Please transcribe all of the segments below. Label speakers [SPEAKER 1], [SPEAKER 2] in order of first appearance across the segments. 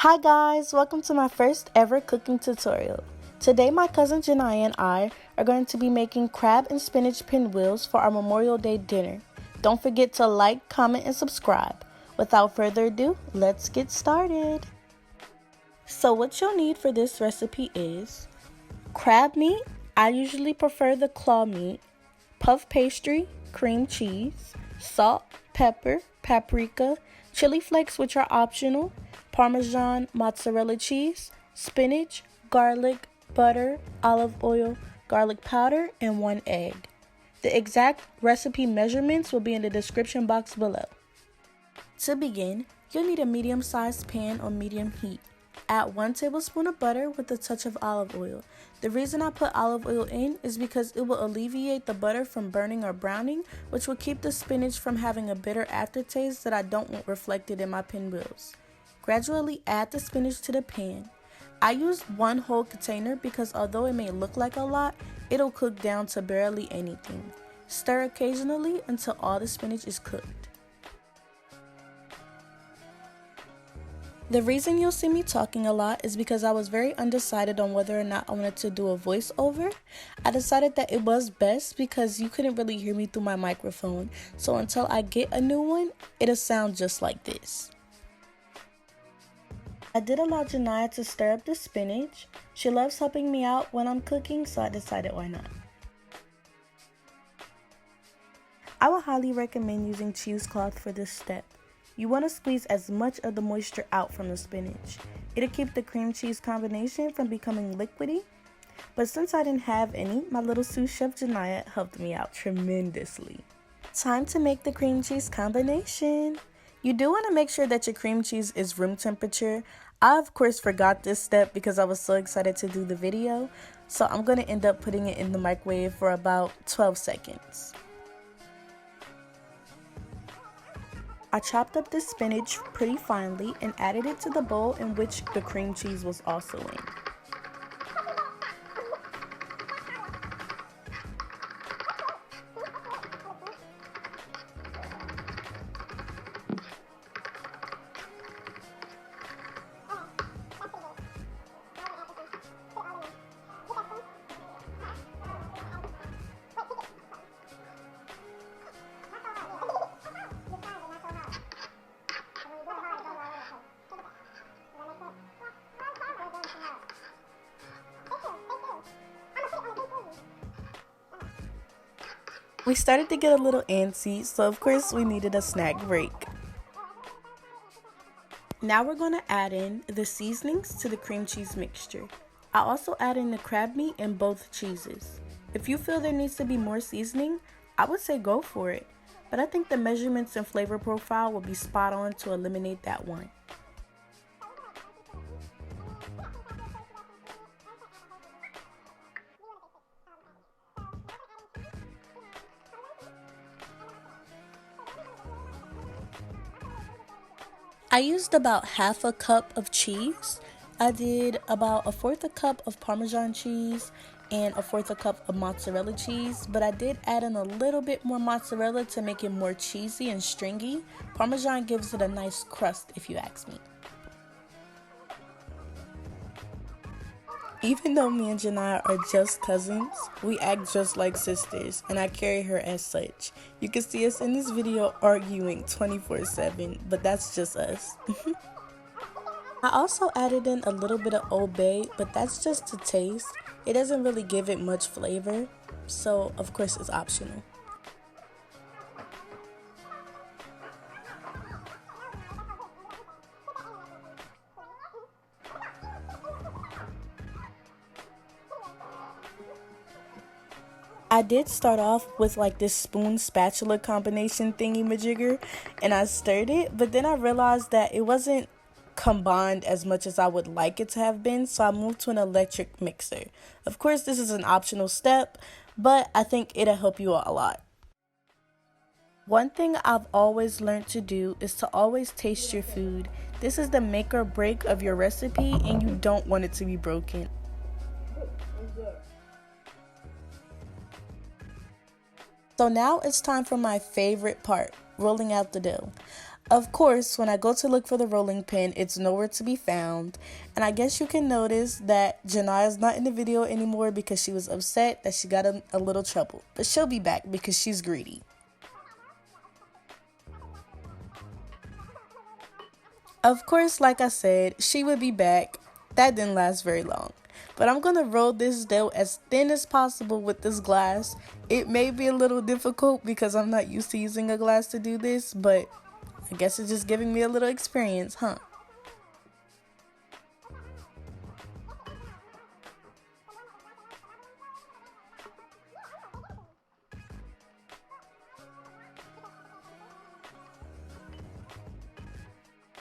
[SPEAKER 1] Hi guys, welcome to my first ever cooking tutorial. Today my cousin Janiya and I are going to be making crab and spinach pinwheels for our Memorial Day dinner. Don't forget to like, comment, and subscribe. Without further ado, let's get started. So what you'll need for this recipe is crab meat. I usually prefer the claw meat, puff pastry, cream cheese, salt, pepper, paprika, chili flakes which are optional, Parmesan, mozzarella cheese, spinach, garlic, butter, olive oil, garlic powder, and 1 egg. The exact recipe measurements will be in the description box below. To begin, you'll need a medium-sized pan on medium heat. Add 1 tablespoon of butter with a touch of olive oil. The reason I put olive oil in is because it will alleviate the butter from burning or browning, which will keep the spinach from having a bitter aftertaste that I don't want reflected in my pinwheels. Gradually add the spinach to the pan. I used 1 whole container because although it may look like a lot, it'll cook down to barely anything. Stir occasionally until all the spinach is cooked. The reason you'll see me talking a lot is because I was very undecided on whether or not I wanted to do a voiceover. I decided that it was best because you couldn't really hear me through my microphone, so until I get a new one, it'll sound just like this. I did allow Janiya to stir up the spinach. She loves helping me out when I'm cooking, so I decided why not. I would highly recommend using cheesecloth for this step. You want to squeeze as much of the moisture out from the spinach. It'll keep the cream cheese combination from becoming liquidy. But since I didn't have any, my little sous chef Janiya helped me out tremendously. Time to make the cream cheese combination. You do want to make sure that your cream cheese is room temperature. I of course forgot this step because I was so excited to do the video, so I'm going to end up putting it in the microwave for about 12 seconds. I chopped up the spinach pretty finely and added it to the bowl in which the cream cheese was also in. We started to get a little antsy, so of course we needed a snack break. Now we're going to add in the seasonings to the cream cheese mixture. I also add in the crab meat and both cheeses. If you feel there needs to be more seasoning, I would say go for it, but I think the measurements and flavor profile will be spot on to eliminate that one. I used about half a cup of cheese. I did about 1/4 cup of Parmesan cheese and 1/4 cup of mozzarella cheese, but I did add in a little bit more mozzarella to make it more cheesy and stringy. Parmesan gives it a nice crust if you ask me. Even though me and Janiya are just cousins, we act just like sisters, and I carry her as such. You can see us in this video arguing 24/7, but that's just us. I also added in a little bit of Old Bay, but that's just to taste. It doesn't really give it much flavor, so of course it's optional. I did start off with like this spoon spatula combination thingy majigger, and I stirred it, but then I realized that it wasn't combined as much as I would like it to have been, so I moved to an electric mixer. Of course this is an optional step, but I think it'll help you out a lot. One thing I've always learned to do is to always taste your food. This is the make or break of your recipe, and you don't want it to be broken. So now it's time for my favorite part, rolling out the dough. Of course, when I go to look for the rolling pin, it's nowhere to be found. And I guess you can notice that Janiya's not in the video anymore because she was upset that she got a little trouble. But she'll be back because she's greedy. Of course, like I said, she would be back. That didn't last very long. But I'm going to roll this dough as thin as possible with this glass. It may be a little difficult because I'm not used to using a glass to do this, but I guess it's just giving me a little experience, huh?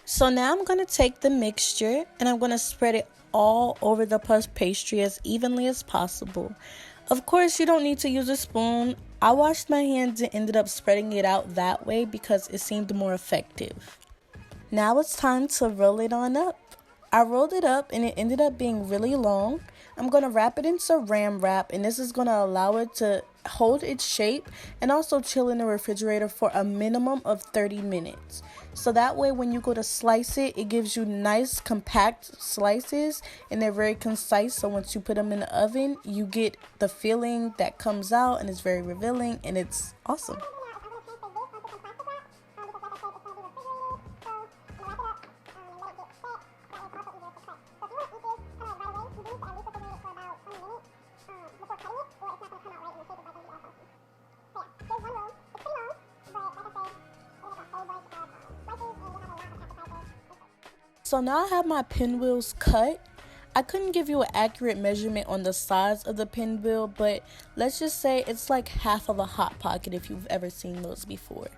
[SPEAKER 1] So now I'm going to take the mixture and I'm going to spread it all over the pastry as evenly as possible. Of course, you don't need to use a spoon. I washed my hands and ended up spreading it out that way because it seemed more effective. Now it's time to roll it on up. I rolled it up and it ended up being really long. I'm going to wrap it in saran wrap and this is going to allow it to hold its shape and also chill in the refrigerator for a minimum of 30 minutes. So that way when you go to slice it, it gives you nice compact slices and they're very concise. So once you put them in the oven, you get the feeling that comes out and it's very revealing and it's awesome. So now I have my pinwheels cut. I couldn't give you an accurate measurement on the size of the pinwheel, but let's just say it's like half of a hot pocket if you've ever seen those before.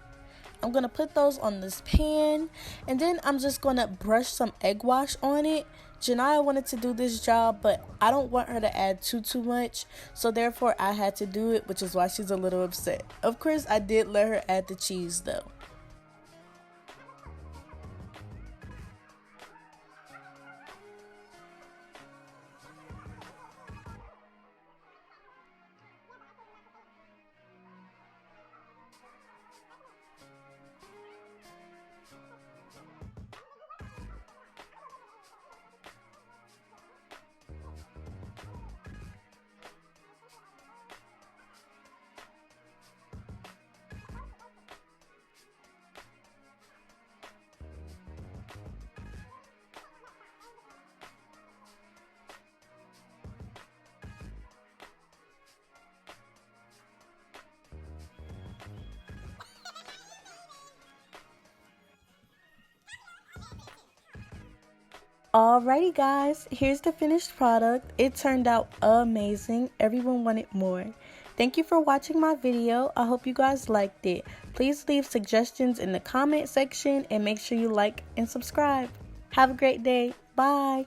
[SPEAKER 1] I'm going to put those on this pan and then I'm just going to brush some egg wash on it. Janiya wanted to do this job, but I don't want her to add too much, so therefore I had to do it, which is why she's a little upset. Of course, I did let her add the cheese though. Alrighty guys, here's the finished product. It turned out amazing. Everyone wanted more. Thank you for watching my video. I hope you guys liked it. Please leave suggestions in the comment section and make sure you like and subscribe. Have a great day. Bye.